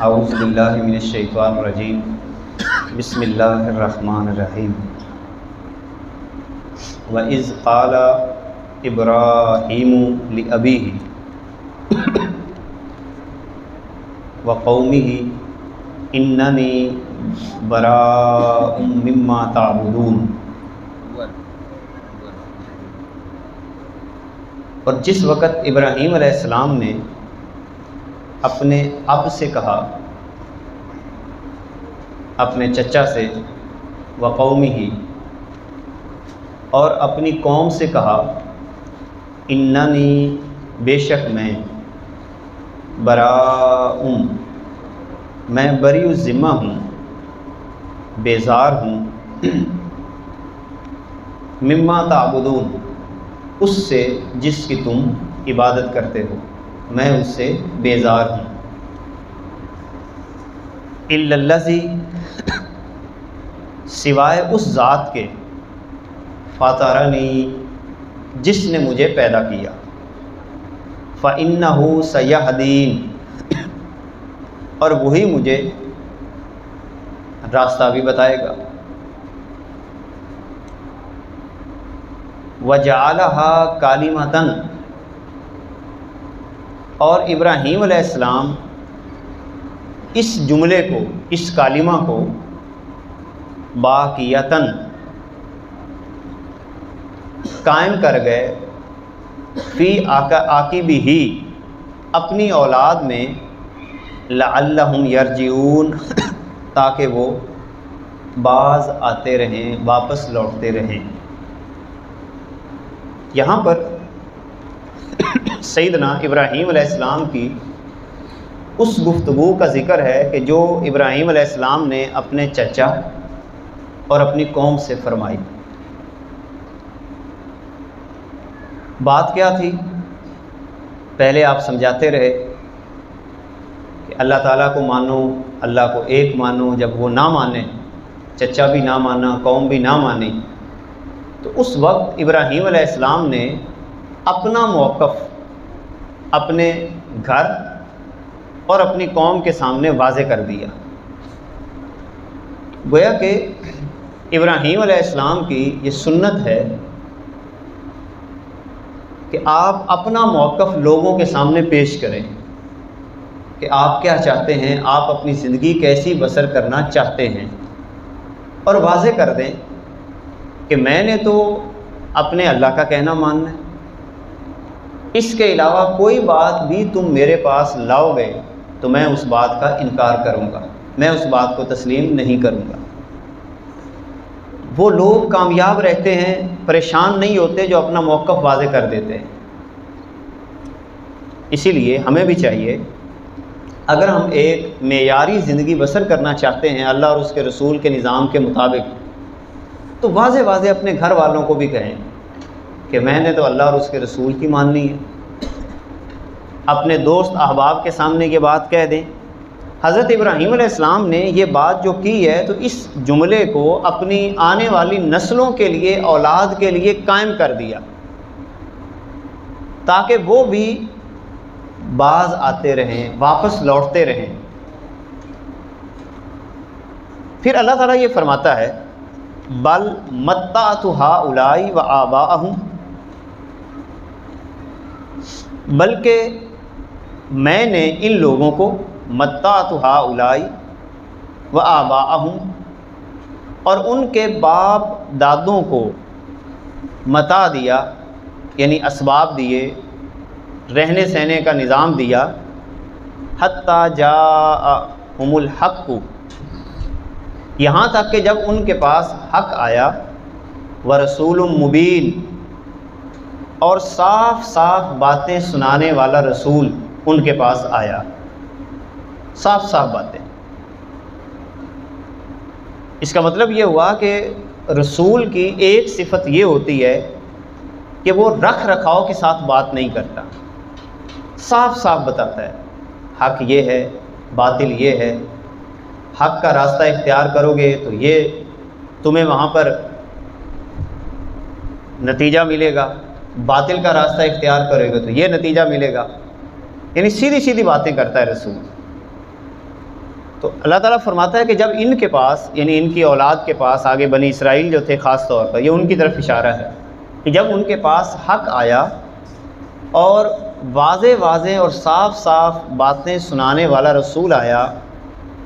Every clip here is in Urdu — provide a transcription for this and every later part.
اعوذ باللہ من الشیطان الرجیم بسم اللہ الرحمن الرحیم وَإِذْ قَالَ إِبْرَاهِيمُ لِأَبِيهِ وَقَوْمِهِ إِنَّنِي بَرَاءٌ مِّمَّا تَعْبُدُونَ۔ اور جس وقت ابراہیم علیہ السلام نے اپنے اب سے کہا، اپنے چچا سے، وقومہ اور اپنی قوم سے کہا، اننی بے شک میں، براء میں بری الذمہ ہوں، بیزار ہوں، مما تعبدون اس سے جس کی تم عبادت کرتے ہو، میں اس سے بیزار ہوں۔ الا الذی سوائے اس ذات کے، فطرنی جس نے مجھے پیدا کیا، فإنہ سیہدین اور وہی مجھے راستہ بھی بتائے گا، وجعلہا کلمۃ اور ابراہیم علیہ السلام اس جملے کو، اس کلمہ کو باقیتاً قائم کر گئے، فی عاقبہ اپنی اولاد میں، لعلہم یرجعون تاکہ وہ باز آتے رہیں، واپس لوٹتے رہیں۔ یہاں پر سیدنا ابراہیم علیہ السلام کی اس گفتگو کا ذکر ہے کہ جو ابراہیم علیہ السلام نے اپنے چچا اور اپنی قوم سے فرمائی۔ بات کیا تھی؟ پہلے آپ سمجھاتے رہے کہ اللہ تعالیٰ کو مانو، اللہ کو ایک مانو۔ جب وہ نہ مانے، چچا بھی نہ مانا، قوم بھی نہ مانی، تو اس وقت ابراہیم علیہ السلام نے اپنا موقف اپنے گھر اور اپنی قوم کے سامنے واضح کر دیا۔ گویا کہ ابراہیم علیہ السلام کی یہ سنت ہے کہ آپ اپنا موقف لوگوں کے سامنے پیش کریں کہ آپ کیا چاہتے ہیں، آپ اپنی زندگی کیسی بسر کرنا چاہتے ہیں، اور واضح کر دیں کہ میں نے تو اپنے اللہ کا کہنا ماننا ہے، اس کے علاوہ کوئی بات بھی تم میرے پاس لاؤ گے تو میں اس بات کا انکار کروں گا، میں اس بات کو تسلیم نہیں کروں گا۔ وہ لوگ کامیاب رہتے ہیں، پریشان نہیں ہوتے جو اپنا موقف واضح کر دیتے ہیں۔ اسی لیے ہمیں بھی چاہیے، اگر ہم ایک معیاری زندگی بسر کرنا چاہتے ہیں اللہ اور اس کے رسول کے نظام کے مطابق، تو واضح واضح اپنے گھر والوں کو بھی کہیں کہ میں نے تو اللہ اور اس کے رسول کی ماننی ہے۔ اپنے دوست احباب کے سامنے یہ بات کہہ دیں۔ حضرت ابراہیم علیہ السلام نے یہ بات جو کی ہے تو اس جملے کو اپنی آنے والی نسلوں کے لیے، اولاد کے لیے قائم کر دیا تاکہ وہ بھی باز آتے رہیں، واپس لوٹتے رہیں۔ پھر اللہ تعالیٰ یہ فرماتا ہے، بل متعت ہؤلاء وآباءہم، بلکہ میں نے ان لوگوں کو، متعت ہؤلاء وآباءہم اور ان کے باپ دادوں کو متاع دیا، یعنی اسباب دیے، رہنے سہنے کا نظام دیا، حتی جاءہم الحق، یہاں تک کہ جب ان کے پاس حق آیا، ورسول مبین اور صاف صاف باتیں سنانے والا رسول ان کے پاس آیا، صاف صاف باتیں۔ اس کا مطلب یہ ہوا کہ رسول کی ایک صفت یہ ہوتی ہے کہ وہ رکھ رکھاؤ کے ساتھ بات نہیں کرتا، صاف صاف بتاتا ہے حق یہ ہے، باطل یہ ہے، حق کا راستہ اختیار کرو گے تو یہ تمہیں وہاں پر نتیجہ ملے گا، باطل کا راستہ اختیار کرے گا تو یہ نتیجہ ملے گا، یعنی سیدھی سیدھی باتیں کرتا ہے رسول۔ تو اللہ تعالیٰ فرماتا ہے کہ جب ان کے پاس یعنی ان کی اولاد کے پاس آگے بنی اسرائیل جو تھے خاص طور پر، یہ ان کی طرف اشارہ ہے کہ جب ان کے پاس حق آیا اور واضح واضح اور صاف صاف باتیں سنانے والا رسول آیا،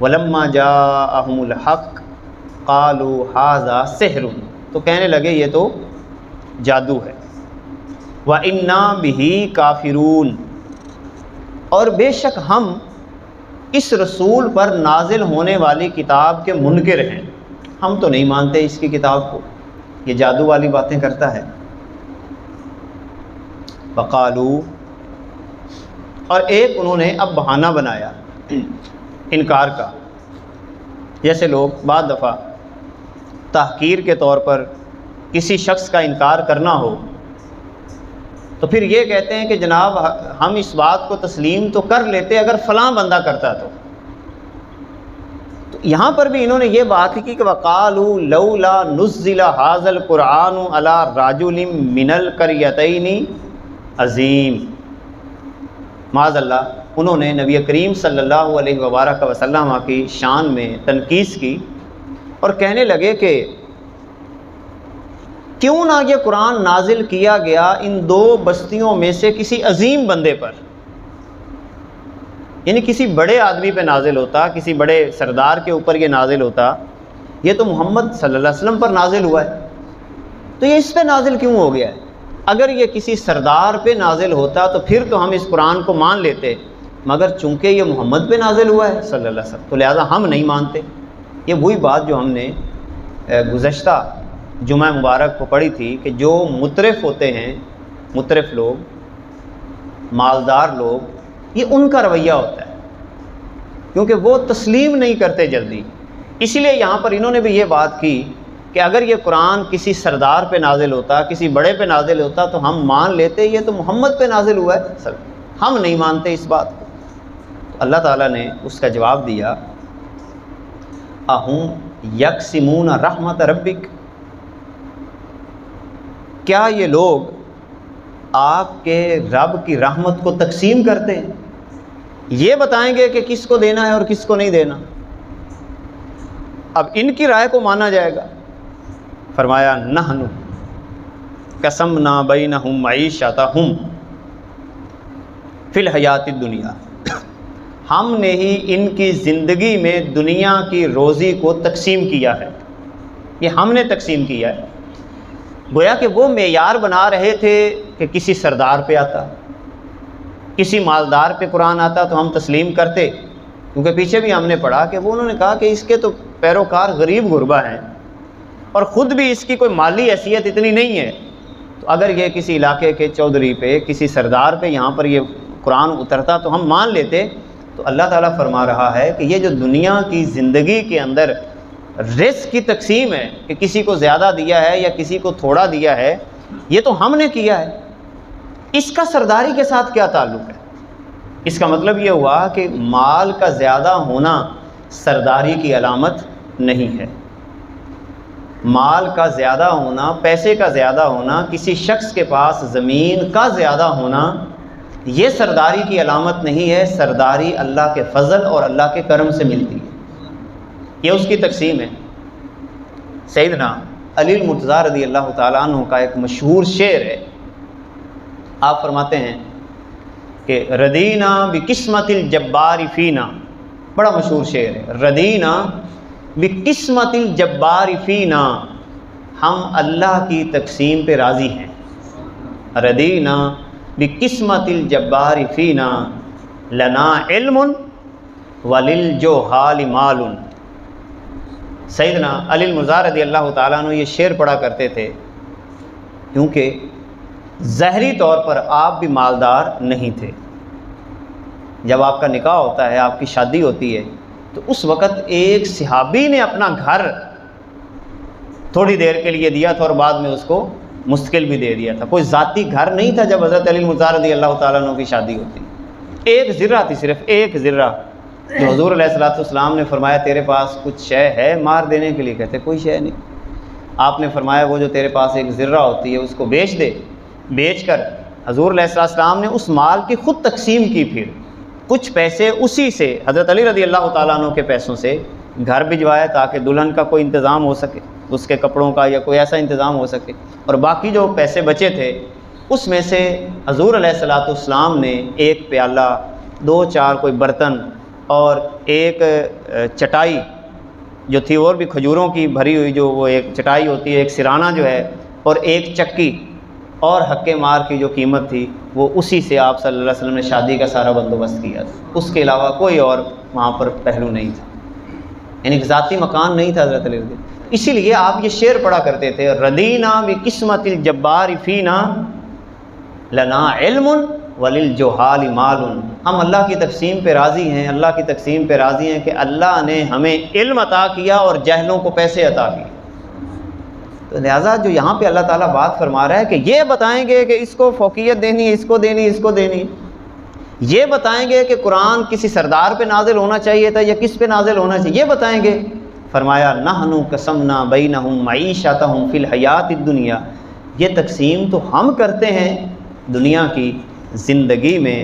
وَلَمَّا جَاءَهُمُ الْحَقُّ قَالُوا هَذَا سِحْرٌ، تو کہنے لگے یہ تو جادو ہے، وَإِنَّا بِهِ كَافِرُونَ، اور بے شک ہم اس رسول پر نازل ہونے والی کتاب کے منکر ہیں، ہم تو نہیں مانتے اس کی کتاب کو، یہ جادو والی باتیں کرتا ہے۔ وقالو، اور ایک انہوں نے اب بہانہ بنایا انکار کا، جیسے لوگ بعض دفعہ تحقیر کے طور پر کسی شخص کا انکار کرنا ہو تو پھر یہ کہتے ہیں کہ جناب ہم اس بات کو تسلیم تو کر لیتے اگر فلاں بندہ کرتا تو یہاں پر بھی انہوں نے یہ بات کی کہ وَقَالُوا لَوْلَا نُزِّلَ هَذَا الْقُرْآنُ عَلَىٰ رَجُلٍ مِّنَ الْقَرْيَتَيْنِ عظیم، معاذ اللہ انہوں نے نبی کریم صلی اللہ علیہ وبارک وسلم کی شان میں تنقیص کی اور کہنے لگے کہ کیوں نہ یہ قرآن نازل کیا گیا ان دو بستیوں میں سے کسی عظیم بندے پر، یعنی کسی بڑے آدمی پہ نازل ہوتا، کسی بڑے سردار کے اوپر یہ نازل ہوتا، یہ تو محمد صلی اللہ علیہ وسلم پر نازل ہوا ہے تو یہ اس پہ نازل کیوں ہو گیا ہے؟ اگر یہ کسی سردار پہ نازل ہوتا تو پھر تو ہم اس قرآن کو مان لیتے، مگر چونکہ یہ محمد پہ نازل ہوا ہے صلی اللہ علیہ وسلم تو لہذا ہم نہیں مانتے۔ یہ وہی بات جو ہم نے گزشتہ جمعہ مبارک کو پڑھی تھی کہ جو مترف ہوتے ہیں، مترف لوگ، مالدار لوگ، یہ ان کا رویہ ہوتا ہے کیونکہ وہ تسلیم نہیں کرتے جلدی، اسی لیے یہاں پر انہوں نے بھی یہ بات کی کہ اگر یہ قرآن کسی سردار پہ نازل ہوتا، کسی بڑے پہ نازل ہوتا تو ہم مان لیتے، یہ تو محمد پہ نازل ہوا ہے، ہم نہیں مانتے اس بات کو۔ تو اللہ تعالیٰ نے اس کا جواب دیا اَهُمْ يَقْسِمُونَ رَحْمَتَ رَبِّكَ، کیا یہ لوگ آپ کے رب کی رحمت کو تقسیم کرتے ہیں؟ یہ بتائیں گے کہ کس کو دینا ہے اور کس کو نہیں دینا؟ اب ان کی رائے کو مانا جائے گا۔ فرمایا نحن قسمنا بینہم معیشتہم فی الحیات الدنیا، ہم نے ہی ان کی زندگی میں دنیا کی روزی کو تقسیم کیا ہے، یہ ہم نے تقسیم کیا ہے۔ گویا کہ وہ معیار بنا رہے تھے کہ کسی سردار پہ آتا، کسی مالدار پہ قرآن آتا تو ہم تسلیم کرتے، کیونکہ پیچھے بھی ہم نے پڑھا کہ وہ انہوں نے کہا کہ اس کے تو پیروکار غریب غربا ہیں اور خود بھی اس کی کوئی مالی حیثیت اتنی نہیں ہے، تو اگر یہ کسی علاقے کے چودھری پہ، کسی سردار پہ یہاں پر یہ قرآن اترتا تو ہم مان لیتے۔ تو اللہ تعالیٰ فرما رہا ہے کہ یہ جو دنیا کی زندگی کے اندر رزق کی تقسیم ہے کہ کسی کو زیادہ دیا ہے یا کسی کو تھوڑا دیا ہے، یہ تو ہم نے کیا ہے، اس کا سرداری کے ساتھ کیا تعلق ہے؟ اس کا مطلب یہ ہوا کہ مال کا زیادہ ہونا سرداری کی علامت نہیں ہے، مال کا زیادہ ہونا، پیسے کا زیادہ ہونا، کسی شخص کے پاس زمین کا زیادہ ہونا، یہ سرداری کی علامت نہیں ہے۔ سرداری اللہ کے فضل اور اللہ کے کرم سے ملتی ہے، یہ اس کی تقسیم ہے۔ سیدنا علی المرتضیٰ رضی اللہ تعالیٰ عنہ کا ایک مشہور شعر ہے، آپ فرماتے ہیں کہ ردینا بقسمت الجبار فینا، بڑا مشہور شعر ہے، ردینا بقسمت الجبار فینا، ہم اللہ کی تقسیم پہ راضی ہیں۔ ردینا بقسمت الجبار فینا لنا علم وللجہال مال۔ سیدنا علی المرتضیٰ رضی اللہ تعالیٰ عنہ یہ شعر پڑھا کرتے تھے کیونکہ ظاہری طور پر آپ بھی مالدار نہیں تھے۔ جب آپ کا نکاح ہوتا ہے، آپ کی شادی ہوتی ہے، تو اس وقت ایک صحابی نے اپنا گھر تھوڑی دیر کے لیے دیا تھا اور بعد میں اس کو مستقل بھی دے دیا تھا، کوئی ذاتی گھر نہیں تھا جب حضرت علی المرتضیٰ رضی اللہ تعالیٰ عنہ کی شادی ہوتی۔ ایک ذرہ تھی، صرف ایک ذرہ، جو حضور علیہ السلام نے فرمایا تیرے پاس کچھ شے ہے مار دینے کے لیے؟ کہتے کوئی شے نہیں۔ آپ نے فرمایا وہ جو تیرے پاس ایک ذرہ ہوتی ہے اس کو بیچ دے۔ بیچ کر حضور علیہ السلام نے اس مال کی خود تقسیم کی، پھر کچھ پیسے اسی سے حضرت علی رضی اللہ تعالیٰ عنہ کے پیسوں سے گھر بھجوایا تاکہ دلہن کا کوئی انتظام ہو سکے، اس کے کپڑوں کا یا کوئی ایسا انتظام ہو سکے، اور باقی جو پیسے بچے تھے اس میں سے حضور علیہ الصلوۃ والسلام نے ایک پیالہ، 2-4 کوئی برتن اور ایک چٹائی جو تھی، اور بھی کھجوروں کی بھری ہوئی جو وہ ایک چٹائی ہوتی ہے، ایک سرانہ جو ہے، اور ایک چکی اور حق مار کی جو قیمت تھی وہ اسی سے آپ صلی اللہ علیہ وسلم نے شادی کا سارا بندوبست کیا تھا۔ اس کے علاوہ کوئی اور وہاں پر پہلو نہیں تھا، یعنی ذاتی مکان نہیں تھا حضرت علی۔ اسی لیے آپ یہ شعر پڑھا کرتے تھے، ردینا بقسمت الجبار فینا لنا علم وللجہال مال۔ ہم اللہ کی تقسیم پہ راضی ہیں، اللہ کی تقسیم پہ راضی ہیں کہ اللہ نے ہمیں علم عطا کیا اور جاہلوں کو پیسے عطا کیے۔ تو لہٰذا جو یہاں پہ اللہ تعالیٰ بات فرما رہا ہے کہ یہ بتائیں گے کہ اس کو فوقیت دینی ہے، اس کو دینی، اس کو دینی، یہ بتائیں گے کہ قرآن کسی سردار پہ نازل ہونا چاہیے تھا یا کس پہ نازل ہونا چاہیے، یہ بتائیں گے۔ فرمایا نحن قسمنا بینہم معیشتہم فی الحیات الدنیا، یہ تقسیم تو ہم کرتے ہیں دنیا کی زندگی میں،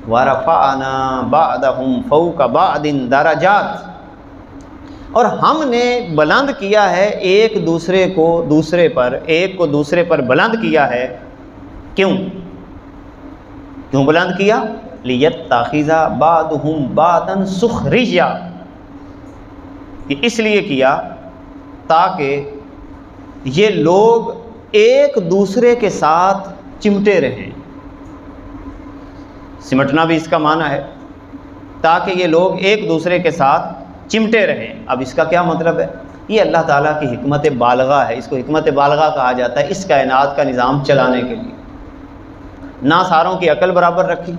ورفعنا بعضہم فوق بعض درجات، اور ہم نے بلند کیا ہے ایک دوسرے کو دوسرے پر، ایک کو دوسرے پر بلند کیا ہے۔ کیوں بلند کیا؟ لیتخذ بعضہم بعضا سخریا، یہ اس لیے کیا تاکہ یہ لوگ ایک دوسرے کے ساتھ چمٹے رہیں۔ سمٹنا بھی اس کا معنی ہے، تاکہ یہ لوگ ایک دوسرے کے ساتھ چمٹے رہیں۔ اب اس کا کیا مطلب ہے؟ یہ اللہ تعالیٰ کی حکمت بالغہ ہے، اس کو حکمت بالغہ کہا جاتا ہے اس کائنات کا نظام چلانے کے لیے۔ نہ ساروں کی عقل برابر رکھی،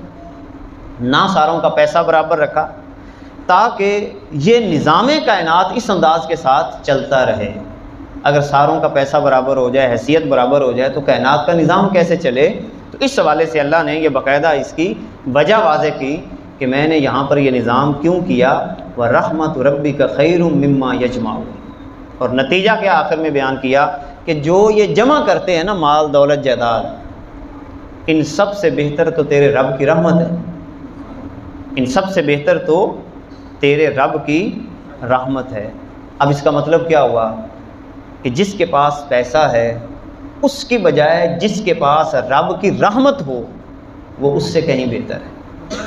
نہ ساروں کا پیسہ برابر رکھا، تاکہ یہ نظام کائنات اس انداز کے ساتھ چلتا رہے۔ اگر ساروں کا پیسہ برابر ہو جائے، حیثیت برابر ہو جائے، تو کائنات کا نظام کیسے چلے؟ تو اس حوالے سے اللہ نے یہ باقاعدہ اس کی وجہ واضح کی کہ میں نے یہاں پر یہ نظام کیوں کیا، وَرَحْمَةُ رَبِّكَ خَيْرٌ مِّمَّا يَجْمَعُونَ، اور نتیجہ کیا آخر میں بیان کیا کہ جو یہ جمع کرتے ہیں نا مال دولت جائیداد، ان سب سے بہتر تو تیرے رب کی رحمت ہے، ان سب سے بہتر تو تیرے رب کی رحمت ہے۔ اب اس کا مطلب کیا ہوا کہ جس کے پاس پیسہ ہے اس کی بجائے جس کے پاس رب کی رحمت ہو وہ اس سے کہیں بہتر ہے۔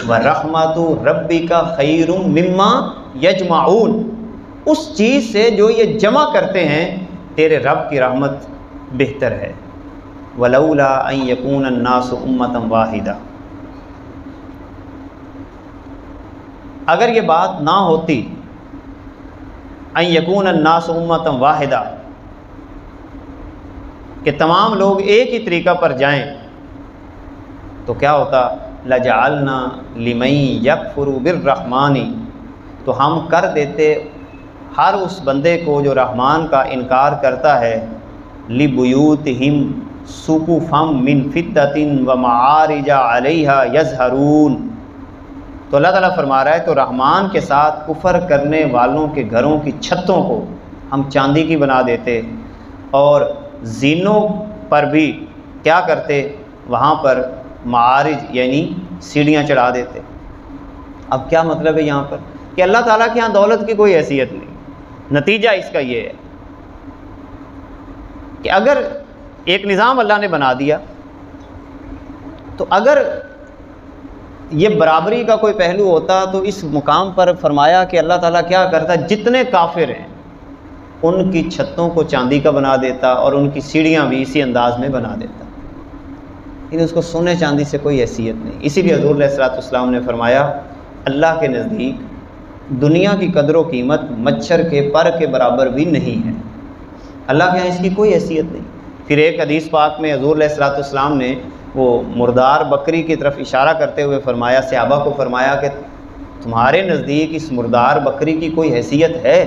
وَرَحْمَةُ رَبِّكَ خَيْرٌ مِّمَّا يَجْمَعُونَ، اس چیز سے جو یہ جمع کرتے ہیں تیرے رب کی رحمت بہتر ہے۔ وَلَوْلَا أَن يَكُونَ النَّاسُ أُمَّةً وَاحِدَةً، اگر یہ بات نہ ہوتی ان یکون الناس امۃ واحدہ کہ تمام لوگ ایک ہی طریقہ پر جائیں، تو کیا ہوتا؟ لجعلنا لمن یکفر بالرحمن، تو ہم کر دیتے ہر اس بندے کو جو رحمان کا انکار کرتا ہے، لبیوتہم سقفا من فضۃ ومعارج علیہا یظہرون، تو اللہ تعالیٰ فرما رہا ہے تو رحمان کے ساتھ کفر کرنے والوں کے گھروں کی چھتوں کو ہم چاندی کی بنا دیتے، اور زینوں پر بھی کیا کرتے؟ وہاں پر معارج یعنی سیڑھیاں چڑھا دیتے۔ اب کیا مطلب ہے یہاں پر؟ کہ اللہ تعالیٰ کے یہاں دولت کی کوئی حیثیت نہیں۔ نتیجہ اس کا یہ ہے کہ اگر ایک نظام اللہ نے بنا دیا، تو اگر یہ برابری کا کوئی پہلو ہوتا تو اس مقام پر فرمایا کہ اللہ تعالیٰ کیا کرتا، جتنے کافر ہیں ان کی چھتوں کو چاندی کا بنا دیتا اور ان کی سیڑھیاں بھی اسی انداز میں بنا دیتا، لیکن اس کو سونے چاندی سے کوئی حیثیت نہیں۔ اسی لیے حضور علیہ الصلوۃ والسلام نے فرمایا اللہ کے نزدیک دنیا کی قدر و قیمت مچھر کے پر کے برابر بھی نہیں ہے، اللہ کے یہاں اس کی کوئی حیثیت نہیں۔ پھر ایک حدیث پاک میں حضور علیہ الصلوۃ والسلام نے وہ مردار بکری کی طرف اشارہ کرتے ہوئے فرمایا، صحابہ کو فرمایا کہ تمہارے نزدیک اس مردار بکری کی کوئی حیثیت ہے؟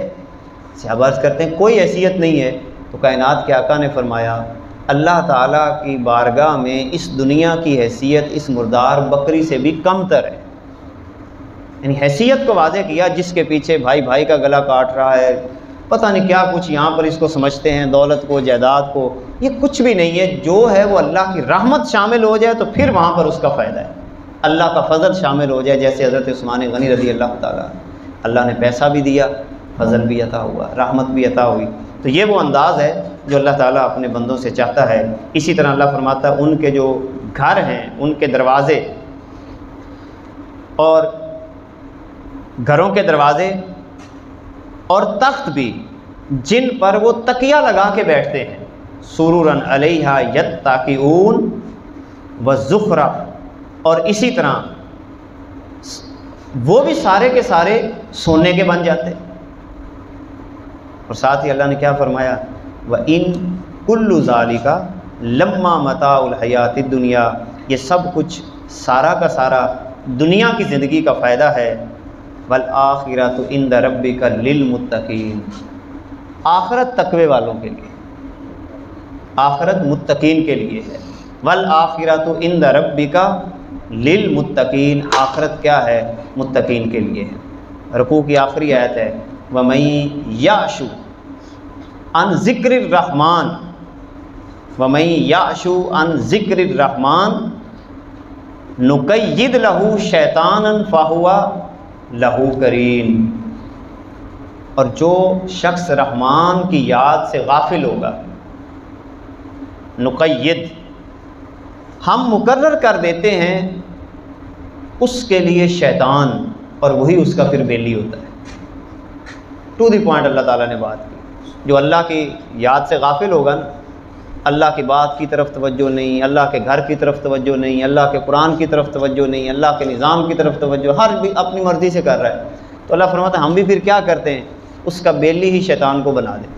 صحابہ عرض کرتے ہیں کوئی حیثیت نہیں ہے۔ تو کائنات کے آقا نے فرمایا اللہ تعالیٰ کی بارگاہ میں اس دنیا کی حیثیت اس مردار بکری سے بھی کم تر ہے، یعنی حیثیت کو واضح کیا جس کے پیچھے بھائی بھائی کا گلا کاٹ رہا ہے، پتہ نہیں کیا کچھ یہاں پر اس کو سمجھتے ہیں، دولت کو جائیداد کو، یہ کچھ بھی نہیں ہے۔ جو ہے وہ اللہ کی رحمت شامل ہو جائے تو پھر وہاں پر اس کا فائدہ ہے۔ اللہ کا فضل شامل ہو جائے، جیسے حضرت عثمان غنی رضی اللہ تعالیٰ، اللہ نے پیسہ بھی دیا، فضل بھی عطا ہوا، رحمت بھی عطا ہوئی۔ تو یہ وہ انداز ہے جو اللہ تعالیٰ اپنے بندوں سے چاہتا ہے۔ اسی طرح اللہ فرماتا ہے ان کے جو گھر ہیں، ان کے دروازے اور گھروں کے دروازے اور تخت بھی جن پر وہ تکیہ لگا کے بیٹھتے ہیں، سرورن علیہا یتکئون وزخرف، اور اسی طرح وہ بھی سارے کے سارے سونے کے بن جاتے ہیں۔ اور ساتھ ہی اللہ نے کیا فرمایا، وَإِن كُلُّ ذَلِكَ لَمَّا مَتَاعُ الْحَيَاةِ الدُّنْيَا، یہ سب کچھ سارا کا سارا دنیا کی زندگی کا فائدہ ہے۔ وَالْآخِرَةُ عِندَ رَبِّكَ لِلْمُتَّقِينَ، آخرت تقوی والوں کے لیے، آخرت متقین کے لیے ہے۔ وَالْآخِرَةُ عِندَ رَبِّكَ لِلْمُتَّقِينَ، آخرت کیا ہے؟ متقین کے لیے ہے۔ رکوع کی آخری آیت ہے، وَمَن یعش عن ذکر الرحمن، وَمَن یعش عن ذکر الرحمن نقید لہ شیطانا فہو لہ قرین، اور جو شخص رحمان کی یاد سے غافل ہوگا، نقید ہم مقرر کر دیتے ہیں اس کے لیے شیطان، اور وہی اس کا پھر بیلی ہوتا ہے۔ ٹو دی پوائنٹ اللہ تعالیٰ نے بات کی۔ جو اللہ کی یاد سے غافل ہوگا نا، اللہ کی بات کی طرف توجہ نہیں، اللہ کے گھر کی طرف توجہ نہیں، اللہ کے قرآن کی طرف توجہ نہیں، اللہ کے نظام کی طرف توجہ، ہر بھی اپنی مرضی سے کر رہا ہے، تو اللہ فرماتا ہے ہم بھی پھر کیا کرتے ہیں، اس کا بیلی ہی شیطان کو بنا دیتے ہیں۔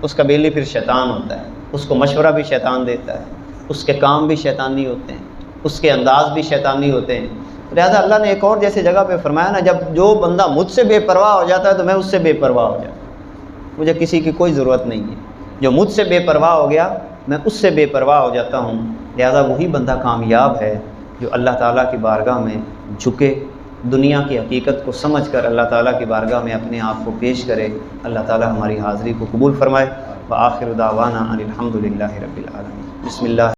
اس کا بیلی پھر شیطان ہوتا ہے، اس کو مشورہ بھی شیطان دیتا ہے، اس کے کام بھی شیطانی ہوتے ہیں، اس کے انداز بھی شیطانی ہوتے ہیں۔ لہٰذا اللہ نے ایک اور جیسے جگہ پہ فرمایا نا، جب جو بندہ مجھ سے بے پرواہ ہو جاتا ہے تو میں اس سے بے پرواہ ہو جاتا ہوں، مجھے کسی کی کوئی ضرورت نہیں ہے۔ جو مجھ سے بے پرواہ ہو گیا میں اس سے بے پرواہ ہو جاتا ہوں۔ لہٰذا وہی بندہ کامیاب ہے جو اللہ تعالیٰ کی بارگاہ میں جھکے، دنیا کی حقیقت کو سمجھ کر اللہ تعالیٰ کی بارگاہ میں اپنے آپ کو پیش کرے۔ اللہ تعالیٰ ہماری حاضری کو قبول فرمائے۔ وآخر دعوانا ان الحمد للہ رب العالمین۔ بسم اللہ